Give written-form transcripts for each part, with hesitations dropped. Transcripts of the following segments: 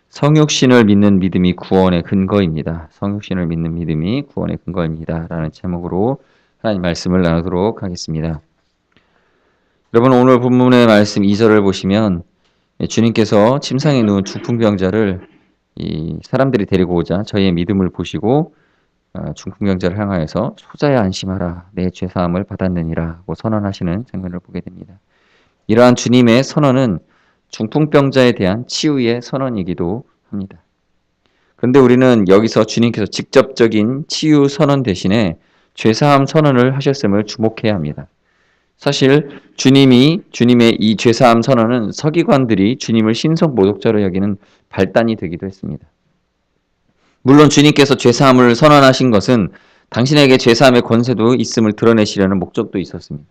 성육신을 믿는 믿음이 구원의 근거입니다. 성육신을 믿는 믿음이 구원의 근거입니다. 라는 제목으로 하나님 말씀을 나누도록 하겠습니다. 여러분, 오늘 본문의 말씀 2절을 보시면 주님께서 침상에 누운 중풍병자를 이 사람들이 데리고 오자 저희의 믿음을 보시고 중풍병자를 향하여서 소자야 안심하라, 내 죄사함을 받았느니라 하고 선언하시는 장면을 보게 됩니다. 이러한 주님의 선언은 중풍병자에 대한 치유의 선언이기도 합니다. 그런데 우리는 여기서 주님께서 직접적인 치유 선언 대신에 죄사함 선언을 하셨음을 주목해야 합니다. 사실 주님의 이 죄사함 선언은 서기관들이 주님을 신성 모독자로 여기는 발단이 되기도 했습니다. 물론 주님께서 죄사함을 선언하신 것은 당신에게 죄사함의 권세도 있음을 드러내시려는 목적도 있었습니다.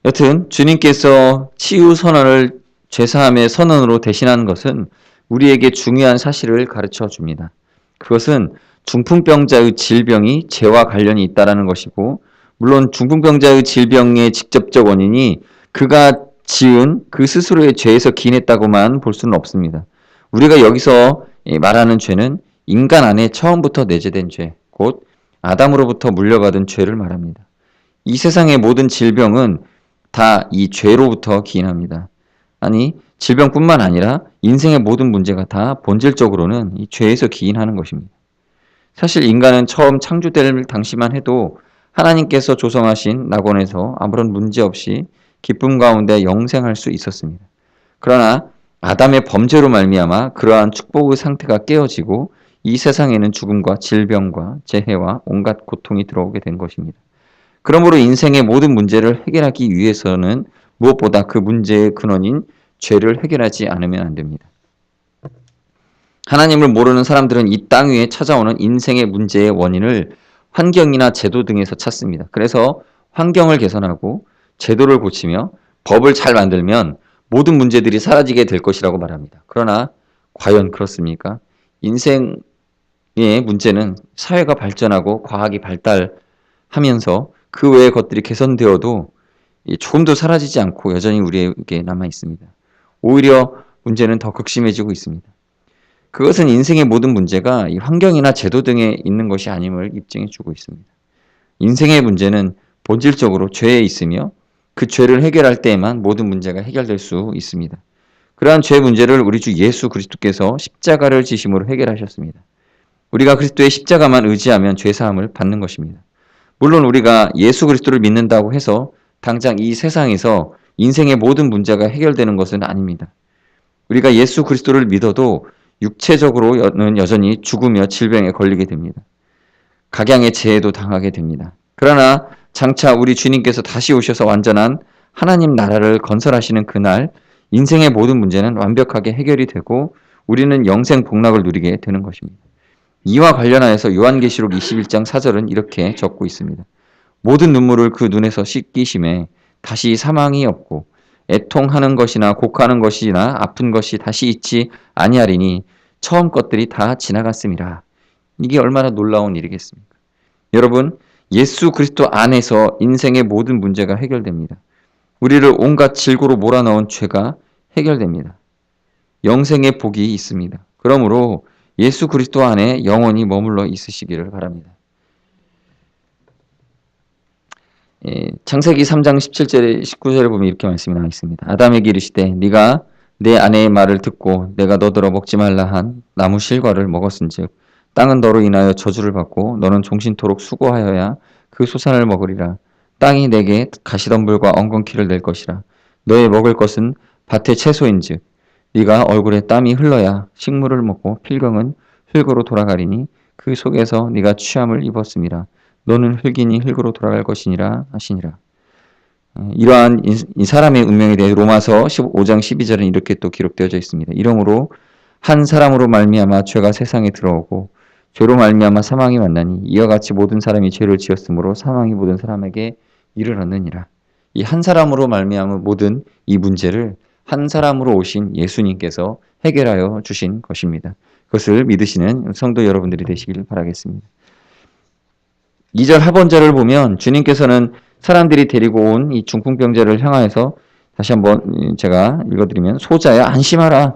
여튼 주님께서 치유 선언을 죄사함의 선언으로 대신한 것은 우리에게 중요한 사실을 가르쳐 줍니다. 그것은 중풍병자의 질병이 죄와 관련이 있다는 것이고, 물론 중풍병자의 질병의 직접적 원인이 그가 지은 그 스스로의 죄에서 기인했다고만 볼 수는 없습니다. 우리가 여기서 말하는 죄는 인간 안에 처음부터 내재된 죄, 곧 아담으로부터 물려받은 죄를 말합니다. 이 세상의 모든 질병은 다 이 죄로부터 기인합니다. 아니, 질병뿐만 아니라 인생의 모든 문제가 다 본질적으로는 이 죄에서 기인하는 것입니다. 사실 인간은 처음 창조될 당시만 해도 하나님께서 조성하신 낙원에서 아무런 문제 없이 기쁨 가운데 영생할 수 있었습니다. 그러나 아담의 범죄로 말미암아 그러한 축복의 상태가 깨어지고 이 세상에는 죽음과 질병과 재해와 온갖 고통이 들어오게 된 것입니다. 그러므로 인생의 모든 문제를 해결하기 위해서는 무엇보다 그 문제의 근원인 죄를 해결하지 않으면 안 됩니다. 하나님을 모르는 사람들은 이 땅 위에 찾아오는 인생의 문제의 원인을 환경이나 제도 등에서 찾습니다. 그래서 환경을 개선하고 제도를 고치며 법을 잘 만들면 모든 문제들이 사라지게 될 것이라고 말합니다. 그러나 과연 그렇습니까? 인생의 문제는 사회가 발전하고 과학이 발달하면서 그 외의 것들이 개선되어도 조금도 사라지지 않고 여전히 우리에게 남아 있습니다. 오히려 문제는 더 극심해지고 있습니다. 그것은 인생의 모든 문제가 이 환경이나 제도 등에 있는 것이 아님을 입증해 주고 있습니다. 인생의 문제는 본질적으로 죄에 있으며 그 죄를 해결할 때에만 모든 문제가 해결될 수 있습니다. 그러한 죄 문제를 우리 주 예수 그리스도께서 십자가를 지심으로 해결하셨습니다. 우리가 그리스도의 십자가만 의지하면 죄사함을 받는 것입니다. 물론 우리가 예수 그리스도를 믿는다고 해서 당장 이 세상에서 인생의 모든 문제가 해결되는 것은 아닙니다. 우리가 예수 그리스도를 믿어도 육체적으로는 여전히 죽으며 질병에 걸리게 됩니다. 각양의 재해도 당하게 됩니다. 그러나 장차 우리 주님께서 다시 오셔서 완전한 하나님 나라를 건설하시는 그날 인생의 모든 문제는 완벽하게 해결이 되고 우리는 영생 복락을 누리게 되는 것입니다. 이와 관련하여서 요한계시록 21장 4절은 이렇게 적고 있습니다. 모든 눈물을 그 눈에서 씻기심에 다시 사망이 없고 애통하는 것이나 곡하는 것이나 아픈 것이 다시 있지 아니하리니 처음 것들이 다 지나갔음이라. 이게 얼마나 놀라운 일이겠습니까? 여러분, 예수 그리스도 안에서 인생의 모든 문제가 해결됩니다. 우리를 온갖 질고로 몰아넣은 죄가 해결됩니다. 영생의 복이 있습니다. 그러므로 예수 그리스도 안에 영원히 머물러 있으시기를 바랍니다. 창세기 3장 17절에 19절에 보면 이렇게 말씀이 나와 있습니다. 아담에게 이르시되 네가 내 아내의 말을 듣고 내가 너더러 먹지 말라 한 나무 실과를 먹었은즉 땅은 너로 인하여 저주를 받고 너는 종신토록 수고하여야 그 소산을 먹으리라. 땅이 내게 가시덤불과 엉겅퀴를 낼 것이라. 너의 먹을 것은 밭의 채소인즉 네가 얼굴에 땀이 흘러야 식물을 먹고 필경은 흙으로 돌아가리니 그 속에서 네가 취함을 입었음이라. 너는 흙이니 흙으로 돌아갈 것이니라 하시니라. 이러한 이 사람의 운명에 대해 로마서 15장 12절은 이렇게 또 기록되어져 있습니다. 이러므로 한 사람으로 말미암아 죄가 세상에 들어오고 죄로 말미암아 사망이 왔나니 이와 같이 모든 사람이 죄를 지었으므로 사망이 모든 사람에게 이르렀느니라. 이 한 사람으로 말미암아 모든 이 문제를 한 사람으로 오신 예수님께서 해결하여 주신 것입니다. 그것을 믿으시는 성도 여러분들이 되시길 바라겠습니다. 2절 하반절을 보면 주님께서는 사람들이 데리고 온 이 중풍병자를 향하여서 다시 한번 제가 읽어드리면 소자야 안심하라.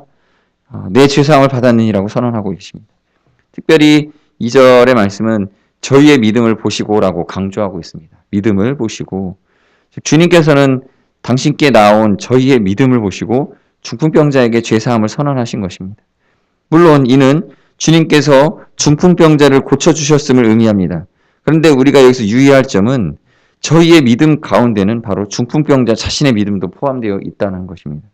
내 죄사함을 받았느니라고 선언하고 계십니다. 특별히 2절의 말씀은 저희의 믿음을 보시고라고 강조하고 있습니다. 믿음을 보시고 주님께서는 당신께 나온 저희의 믿음을 보시고 중풍병자에게 죄사함을 선언하신 것입니다. 물론 이는 주님께서 중풍병자를 고쳐주셨음을 의미합니다. 그런데 우리가 여기서 유의할 점은 저희의 믿음 가운데는 바로 중풍병자 자신의 믿음도 포함되어 있다는 것입니다.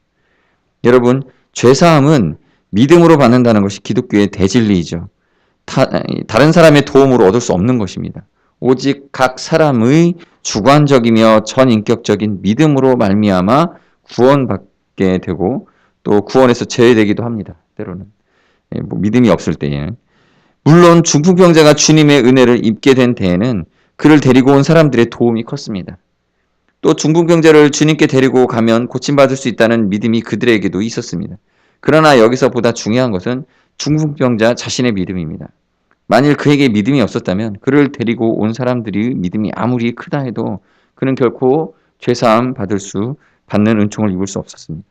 여러분, 죄사함은 믿음으로 받는다는 것이 기독교의 대진리이죠. 다른 사람의 도움으로 얻을 수 없는 것입니다. 오직 각 사람의 주관적이며 전인격적인 믿음으로 말미암아 구원받게 되고 또 구원에서 제외되기도 합니다. 때로는 믿음이 없을 때에는. 물론 중풍병자가 주님의 은혜를 입게 된 때에는 그를 데리고 온 사람들의 도움이 컸습니다. 또 중풍병자를 주님께 데리고 가면 고침받을 수 있다는 믿음이 그들에게도 있었습니다. 그러나 여기서 보다 중요한 것은 중풍병자 자신의 믿음입니다. 만일 그에게 믿음이 없었다면 그를 데리고 온 사람들이 믿음이 아무리 크다 해도 그는 결코 죄사함 받는 은총을 입을 수 없었습니다.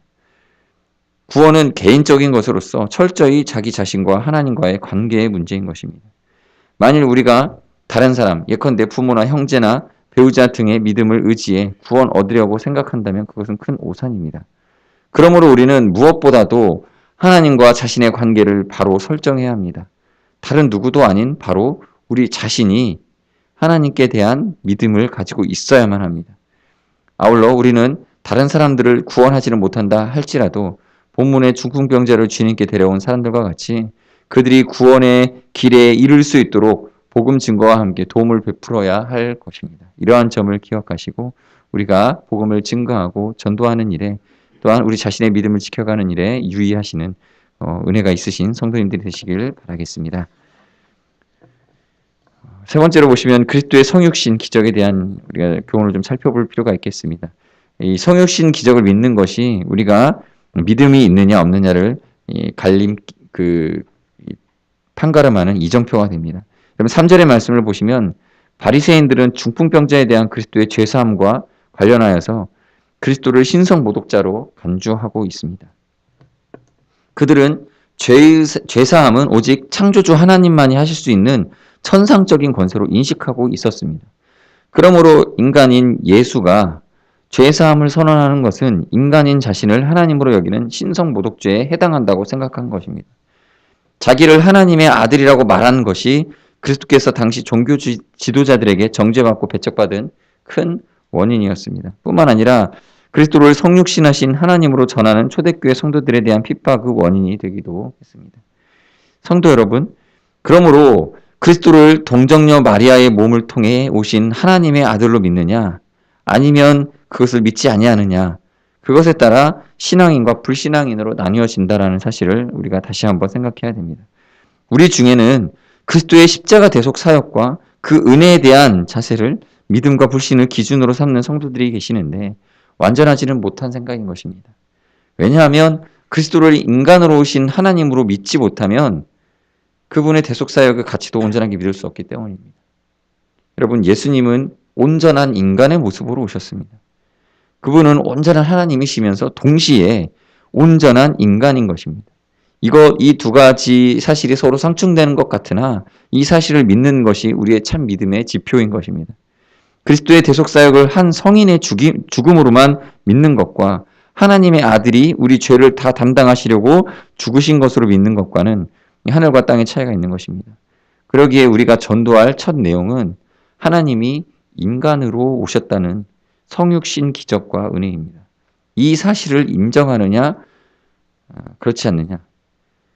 구원은 개인적인 것으로서 철저히 자기 자신과 하나님과의 관계의 문제인 것입니다. 만일 우리가 다른 사람, 예컨대 부모나 형제나 배우자 등의 믿음을 의지해 구원 얻으려고 생각한다면 그것은 큰 오산입니다. 그러므로 우리는 무엇보다도 하나님과 자신의 관계를 바로 설정해야 합니다. 다른 누구도 아닌 바로 우리 자신이 하나님께 대한 믿음을 가지고 있어야만 합니다. 아울러 우리는 다른 사람들을 구원하지는 못한다 할지라도 본문의 중풍병자를 주님께 데려온 사람들과 같이 그들이 구원의 길에 이를 수 있도록 복음 증거와 함께 도움을 베풀어야 할 것입니다. 이러한 점을 기억하시고 우리가 복음을 증거하고 전도하는 일에 또한 우리 자신의 믿음을 지켜가는 일에 유의하시는 은혜가 있으신 성도님들이 되시길 바라겠습니다. 세 번째로 보시면 그리스도의 성육신 기적에 대한 우리가 교훈을 좀 살펴볼 필요가 있겠습니다. 이 성육신 기적을 믿는 것이 우리가 믿음이 있느냐 없느냐를 판가름하는 이정표가 됩니다. 그럼 3절의 말씀을 보시면 바리새인들은 중풍병자에 대한 그리스도의 죄사함과 관련하여서 그리스도를 신성모독자로 간주하고 있습니다. 그들은 죄사함은 오직 창조주 하나님만이 하실 수 있는 천상적인 권세로 인식하고 있었습니다. 그러므로 인간인 예수가 죄사함을 선언하는 것은 인간인 자신을 하나님으로 여기는 신성모독죄에 해당한다고 생각한 것입니다. 자기를 하나님의 아들이라고 말하는 것이 그리스도께서 당시 종교 지도자들에게 정죄받고 배척받은 큰 원인이었습니다. 뿐만 아니라 그리스도를 성육신하신 하나님으로 전하는 초대교회 성도들에 대한 핍박의 원인이 되기도 했습니다. 성도 여러분, 그러므로 그리스도를 동정녀 마리아의 몸을 통해 오신 하나님의 아들로 믿느냐 아니면 그것을 믿지 아니하느냐, 그것에 따라 신앙인과 불신앙인으로 나뉘어진다라는 사실을 우리가 다시 한번 생각해야 됩니다. 우리 중에는 그리스도의 십자가 대속 사역과 그 은혜에 대한 자세를 믿음과 불신을 기준으로 삼는 성도들이 계시는데 완전하지는 못한 생각인 것입니다. 왜냐하면 그리스도를 인간으로 오신 하나님으로 믿지 못하면 그분의 대속 사역의 가치도 온전하게 믿을 수 없기 때문입니다. 여러분, 예수님은 온전한 인간의 모습으로 오셨습니다. 그분은 온전한 하나님이시면서 동시에 온전한 인간인 것입니다. 이 두 가지 사실이 서로 상충되는 것 같으나 이 사실을 믿는 것이 우리의 참 믿음의 지표인 것입니다. 그리스도의 대속사역을 한 성인의 죽음으로만 믿는 것과 하나님의 아들이 우리 죄를 다 담당하시려고 죽으신 것으로 믿는 것과는 하늘과 땅의 차이가 있는 것입니다. 그러기에 우리가 전도할 첫 내용은 하나님이 인간으로 오셨다는 성육신 기적과 은혜입니다. 이 사실을 인정하느냐, 그렇지 않느냐,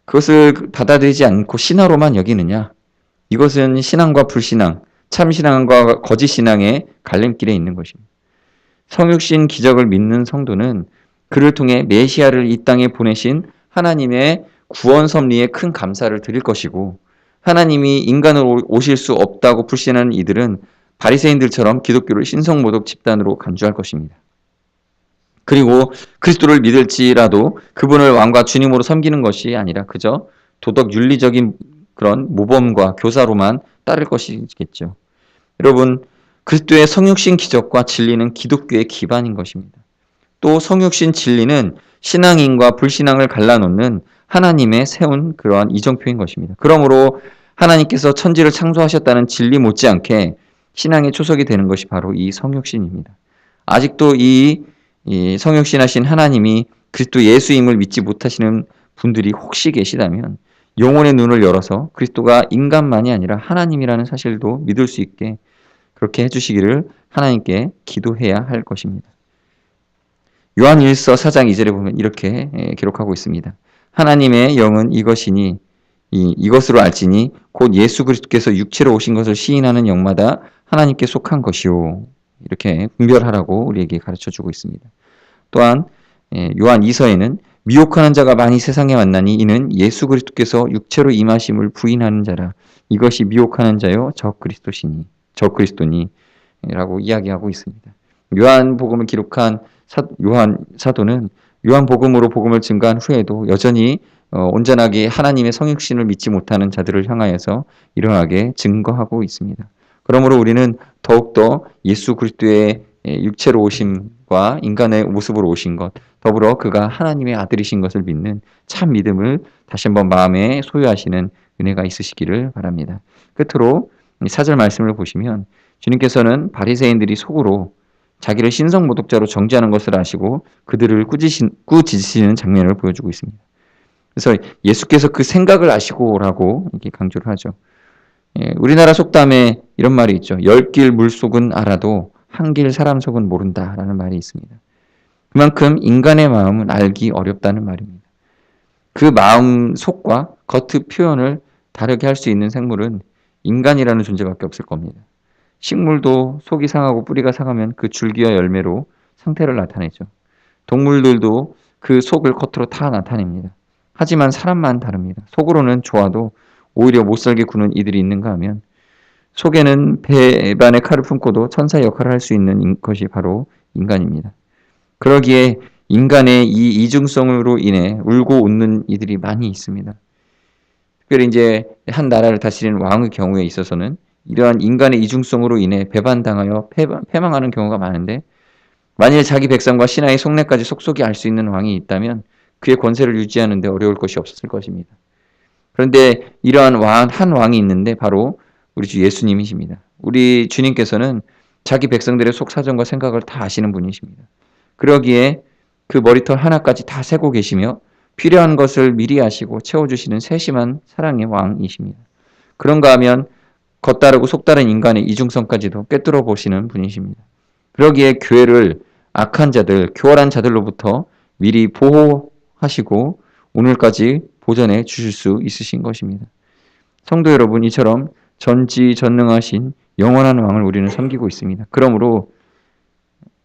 그것을 받아들이지 않고 신화로만 여기느냐, 이것은 신앙과 불신앙, 참신앙과 거짓신앙의 갈림길에 있는 것입니다. 성육신 기적을 믿는 성도는 그를 통해 메시아를 이 땅에 보내신 하나님의 구원 섭리에 큰 감사를 드릴 것이고, 하나님이 인간으로 오실 수 없다고 불신하는 이들은 바리새인들처럼 기독교를 신성모독 집단으로 간주할 것입니다. 그리고 그리스도를 믿을지라도 그분을 왕과 주님으로 섬기는 것이 아니라 그저 도덕 윤리적인 그런 모범과 교사로만 따를 것이겠죠. 여러분, 그리스도의 성육신 기적과 진리는 기독교의 기반인 것입니다. 또 성육신 진리는 신앙인과 불신앙을 갈라놓는 하나님의 세운 그러한 이정표인 것입니다. 그러므로 하나님께서 천지를 창조하셨다는 진리 못지않게 신앙의 초석이 되는 것이 바로 이 성육신입니다. 아직도 이 성육신하신 하나님이 그리스도 예수임을 믿지 못하시는 분들이 혹시 계시다면 영혼의 눈을 열어서 그리스도가 인간만이 아니라 하나님이라는 사실도 믿을 수 있게 그렇게 해주시기를 하나님께 기도해야 할 것입니다. 요한 1서 4장 2절에 보면 이렇게 기록하고 있습니다. 하나님의 영은 이것이니 이것으로 알지니 곧 예수 그리스도께서 육체로 오신 것을 시인하는 영마다 하나님께 속한 것이요. 이렇게 분별하라고 우리에게 가르쳐주고 있습니다. 또한 요한 2서에는 미혹하는 자가 많이 세상에 왔나니 이는 예수 그리스도께서 육체로 임하심을 부인하는 자라. 이것이 미혹하는 자요 저 그리스도니 라고 이야기하고 있습니다. 요한복음을 기록한 요한 사도는 요한복음으로 복음을 증거한 후에도 여전히 온전하게 하나님의 성육신을 믿지 못하는 자들을 향하여서 일어나게 증거하고 있습니다. 그러므로 우리는 더욱더 예수 그리스도의 육체로 오심과 인간의 모습으로 오신 것, 더불어 그가 하나님의 아들이신 것을 믿는 참 믿음을 다시 한번 마음에 소유하시는 은혜가 있으시기를 바랍니다. 끝으로 4절 말씀을 보시면 주님께서는 바리새인들이 속으로 자기를 신성모독자로 정죄하는 것을 아시고 그들을 꾸짖으시는 장면을 보여주고 있습니다. 그래서 예수께서 그 생각을 아시고라고 이렇게 강조를 하죠. 우리나라 속담에 이런 말이 있죠. 10길 물속은 알아도 한 길 사람 속은 모른다라는 말이 있습니다. 그만큼 인간의 마음은 알기 어렵다는 말입니다. 그 마음 속과 겉의 표현을 다르게 할 수 있는 생물은 인간이라는 존재밖에 없을 겁니다. 식물도 속이 상하고 뿌리가 상하면 그 줄기와 열매로 상태를 나타내죠. 동물들도 그 속을 겉으로 다 나타냅니다. 하지만 사람만 다릅니다. 속으로는 좋아도 오히려 못살게 구는 이들이 있는가 하면 속에는 배반의 칼을 품고도 천사의 역할을 할 수 있는 것이 바로 인간입니다. 그러기에 인간의 이 이중성으로 인해 울고 웃는 이들이 많이 있습니다. 특별히 이제 한 나라를 다스리는 왕의 경우에 있어서는 이러한 인간의 이중성으로 인해 배반당하여 패망하는 경우가 많은데 만일 자기 백성과 신하의 속내까지 속속이 알 수 있는 왕이 있다면 그의 권세를 유지하는 데 어려울 것이 없었을 것입니다. 그런데 이러한 한 왕이 있는데 바로 우리 주 예수님이십니다. 우리 주님께서는 자기 백성들의 속 사정과 생각을 다 아시는 분이십니다. 그러기에 그 머리털 하나까지 다 세고 계시며 필요한 것을 미리 아시고 채워주시는 세심한 사랑의 왕이십니다. 그런가 하면 겉다르고 속다른 인간의 이중성까지도 꿰뚫어 보시는 분이십니다. 그러기에 교회를 악한 자들, 교활한 자들로부터 미리 보호하시고 오늘까지 보전해 주실 수 있으신 것입니다. 성도 여러분, 이처럼 전지전능하신 영원한 왕을 우리는 섬기고 있습니다. 그러므로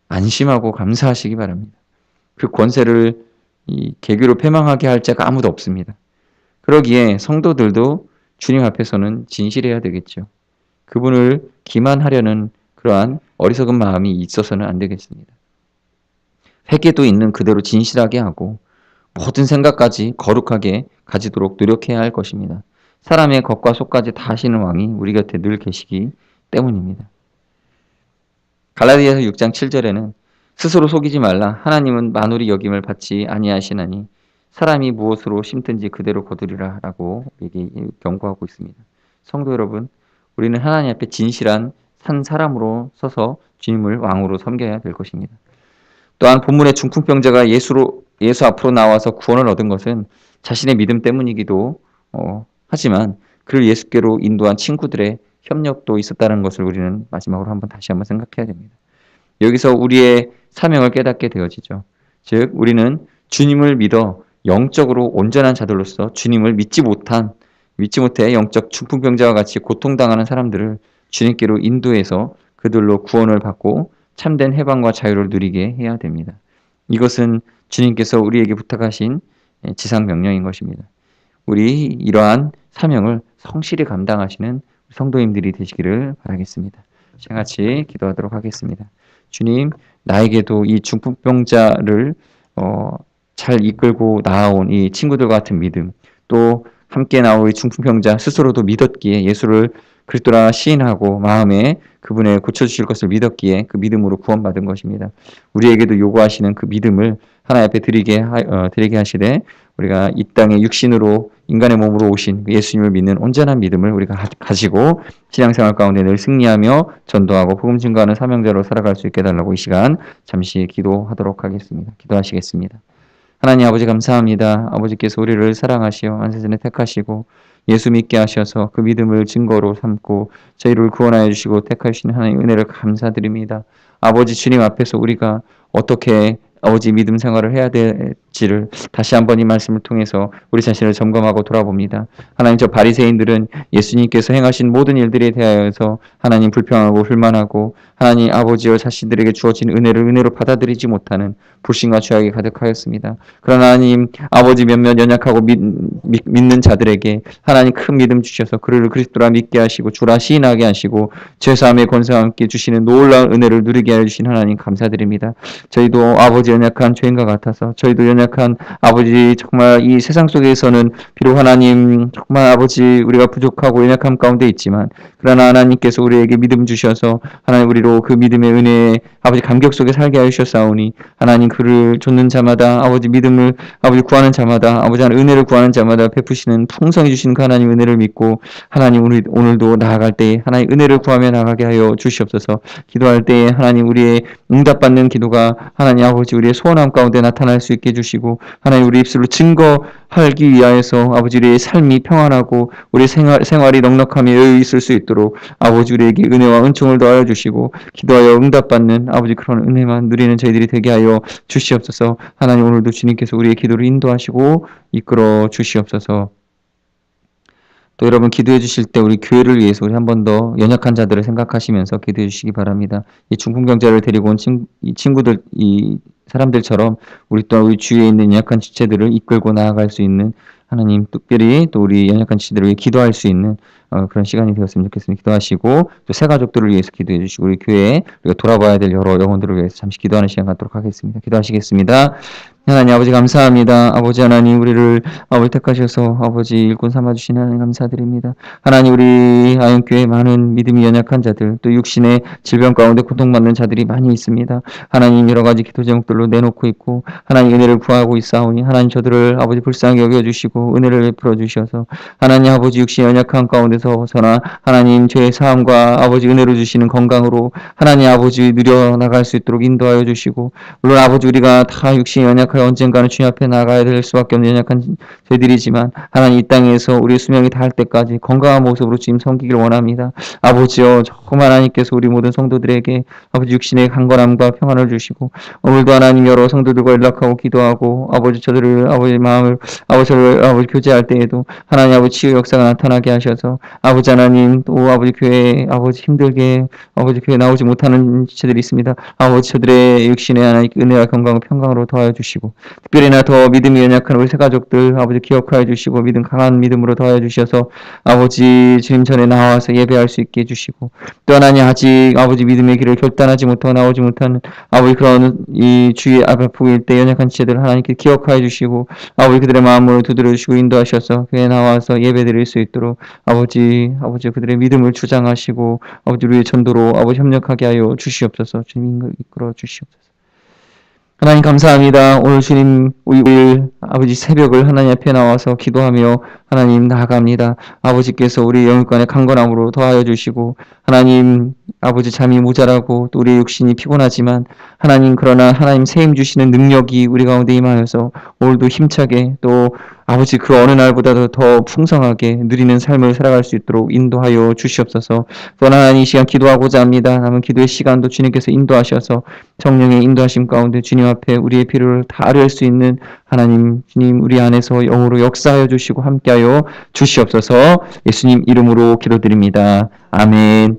안심하고 감사하시기 바랍니다. 그 권세를 개교로 패망하게 할 자가 아무도 없습니다. 그러기에 성도들도 주님 앞에서는 진실해야 되겠죠. 그분을 기만하려는 그러한 어리석은 마음이 있어서는 안 되겠습니다. 회개도 있는 그대로 진실하게 하고 모든 생각까지 거룩하게 가지도록 노력해야 할 것입니다. 사람의 겉과 속까지 다 아시는 왕이 우리 곁에 늘 계시기 때문입니다. 갈라디아서 6장 7절에는 스스로 속이지 말라. 하나님은 만울이 여김을 받지 아니하시나니 사람이 무엇으로 심든지 그대로 거두리라 라고 경고하고 있습니다. 성도 여러분, 우리는 하나님 앞에 진실한 산 사람으로 서서 주님을 왕으로 섬겨야 될 것입니다. 또한 본문의 중풍병자가 예수 앞으로 나와서 구원을 얻은 것은 자신의 믿음 때문이기도 하지만 그를 예수께로 인도한 친구들의 협력도 있었다는 것을 우리는 마지막으로 다시 한번 생각해야 됩니다. 여기서 우리의 사명을 깨닫게 되어지죠. 즉 우리는 주님을 믿어 영적으로 온전한 자들로서 주님을 믿지 못해 영적 중풍병자와 같이 고통당하는 사람들을 주님께로 인도해서 그들로 구원을 받고 참된 해방과 자유를 누리게 해야 됩니다. 이것은 주님께서 우리에게 부탁하신 지상 명령인 것입니다. 우리 이러한 사명을 성실히 감당하시는 성도님들이 되시기를 바라겠습니다. 같이 기도하도록 하겠습니다. 주님, 나에게도 이 중풍병자를 잘 이끌고 나아온 이 친구들 같은 믿음, 또 함께 나올 이 중풍병자 스스로도 믿었기에 예수를 그리스도라 시인하고 마음에 그분의 고쳐주실 것을 믿었기에 그 믿음으로 구원받은 것입니다. 우리에게도 요구하시는 그 믿음을 하나님 앞에 드리게 하시되 우리가 이 땅에 육신으로 인간의 몸으로 오신 예수님을 믿는 온전한 믿음을 우리가 가지고 신앙생활 가운데 늘 승리하며 전도하고 복음 증거하는 사명자로 살아갈 수 있게 해달라고 이 시간 잠시 기도하도록 하겠습니다. 기도하시겠습니다. 하나님 아버지 감사합니다. 아버지께서 우리를 사랑하시어 안세전에 택하시고 예수 믿게 하셔서 그 믿음을 증거로 삼고 저희를 구원하여 주시고 택하시는 하나님의 은혜를 감사드립니다. 아버지 주님 앞에서 우리가 어떻게 아버지 믿음 생활을 해야 될지를 다시 한번 이 말씀을 통해서 우리 자신을 점검하고 돌아봅니다. 하나님 저 바리새인들은 예수님께서 행하신 모든 일들에 대하여서 하나님 불평하고 불만하고 하나님 아버지여 자신들에게 주어진 은혜를 은혜로 받아들이지 못하는 불신과 죄악이 가득하였습니다. 그러나 하나님 아버지 몇몇 연약하고 믿는 자들에게 하나님 큰 믿음 주셔서 그를 그리스도라 믿게 하시고 주라 시인하게 하시고 죄사함의 권세와 함께 주시는 놀라운 은혜를 누리게 하여 주신 하나님 감사드립니다. 저희도 아버지 연약한 죄인과 같아서 저희도 연약한 아버지 정말 이 세상 속에서는 비록 하나님 정말 아버지 우리가 부족하고 연약함 가운데 있지만 그러나 하나님께서 우리에게 믿음 주셔서 하나님 우리로 그 믿음의 은혜에 아버지 감격 속에 살게 하여 주셨사오니 하나님 그를 좇는 자마다 아버지 믿음을 아버지 구하는 자마다 아버지 하나님 은혜를 구하는 자마다 베푸시는 풍성히 주시는 그 하나님 은혜를 믿고 하나님 우리 오늘도 나아갈 때에 하나님 은혜를 구하며 나가게 하여 주시옵소서. 기도할 때에 하나님 우리의 응답받는 기도가 하나님 아버지 우리의 소원함 가운데 나타날 수 있게 해주시고 하나님 우리 입술로 증거하기 위하여서 아버지 우리의 삶이 평안하고 우리 생활이 넉넉함이 여유 있을 수 있도록 아버지 우리에게 은혜와 은총을 더하여 주시고 기도하여 응답받는 아버지 그런 은혜만 누리는 저희들이 되게 하여 주시옵소서. 하나님 오늘도 주님께서 우리의 기도를 인도하시고 이끌어 주시옵소서. 또 여러분 기도해 주실 때 우리 교회를 위해서 우리 한 번 더 연약한 자들을 생각하시면서 기도해 주시기 바랍니다. 이 중풍병자를 데리고 온 이 친구들, 이 사람들처럼 우리 또한 우리 주위에 있는 연약한 지체들을 이끌고 나아갈 수 있는 하나님 특별히 또 우리 연약한 지체들을 위해 기도할 수 있는 그런 시간이 되었으면 좋겠습니다. 기도하시고 또 새 가족들을 위해서 기도해 주시고 우리 교회에 우리가 돌아봐야 될 여러 영혼들을 위해서 잠시 기도하는 시간 갖도록 하겠습니다. 기도하시겠습니다. 하나님 아버지 감사합니다. 아버지 하나님 우리를 아버지 택하셔서 아버지 일꾼 삼아주시는 하나님 감사드립니다. 하나님 우리 아영교회 많은 믿음이 연약한 자들 또 육신의 질병 가운데 고통받는 자들이 많이 있습니다. 하나님 여러 가지 기도 제목들로 내놓고 있고 하나님 은혜를 구하고 있사오니 하나님 저들을 아버지 불쌍히 여겨주시고 은혜를 베풀어 주셔서 하나님 아버지 육신 연약한 가운데서나 하나님 죄의 사함과 아버지 은혜로 주시는 건강으로 하나님 아버지 누려나갈 수 있도록 인도하여 주시고 물론 아버지 우리가 다 육신이 연약하여 언젠가는 주님 앞에 나가야 될 수밖에 없는 연약한 저희들이지만 하나님 이 땅에서 우리의 수명이 닿을 때까지 건강한 모습으로 주님 섬기기를 원합니다. 아버지여 정말 하나님께서 우리 모든 성도들에게 아버지 육신의 강건함과 평안을 주시고 오늘도 하나님 여러 성도들과 연락하고 기도하고 아버지 저들을 아버지 마음을 아버지를 아버지 교제할 때에도 하나님 아버지 치유 역사가 나타나게 하셔서 아버지 하나님 또 아버지 교회에 아버지 힘들게 아버지 교회에 나오지 못하는 지체들이 있습니다. 아버지 저들의 육신의 하나님 은혜와 건강을 평강으로 더하여 주시고 특별히나 더 믿음이 연약한 우리 새 가족들 아버지 기억하여 주시고 믿음 강한 믿음으로 더하여 주셔서 아버지 주님 전에 나와서 예배할 수 있게 해주시고 또 하나님 아직 아버지 믿음의 길을 결단하지 못하고 나오지 못하는 아버지 그런 이 주의 아프일 때 연약한 지체들 하나님께 기억하여 주시고 아버지 그들의 마음을 두드려 주시고 인도하셔서 교회에 나와서 예배 드릴 수 있도록 아버지 그들의 믿음을 주장하시고 아버지 우리의 전도로 아버지 협력하게 하여 주시옵소서. 주님 이끌어 주시옵소서. 하나님 감사합니다. 오늘 주님 우리 아버지 새벽을 하나님 앞에 나와서 기도하며 하나님 나아갑니다. 아버지께서 우리 영육간의 강건함으로 더하여 주시고 하나님 아버지 잠이 모자라고 또 우리의 육신이 피곤하지만 하나님 그러나 하나님 세임 주시는 능력이 우리 가운데 임하여서 오늘도 힘차게 또 아버지 그 어느 날보다도 더 풍성하게 누리는 삶을 살아갈 수 있도록 인도하여 주시옵소서. 또 하나님 이 시간 기도하고자 합니다. 남은 기도의 시간도 주님께서 인도하셔서 성령의 인도하심 가운데 주님 앞에 우리의 필요를 다 아뢰할 수 있는 하나님 주님 우리 안에서 영으로 역사하여 주시고 함께하여 주시옵소서. 예수님 이름으로 기도드립니다. 아멘.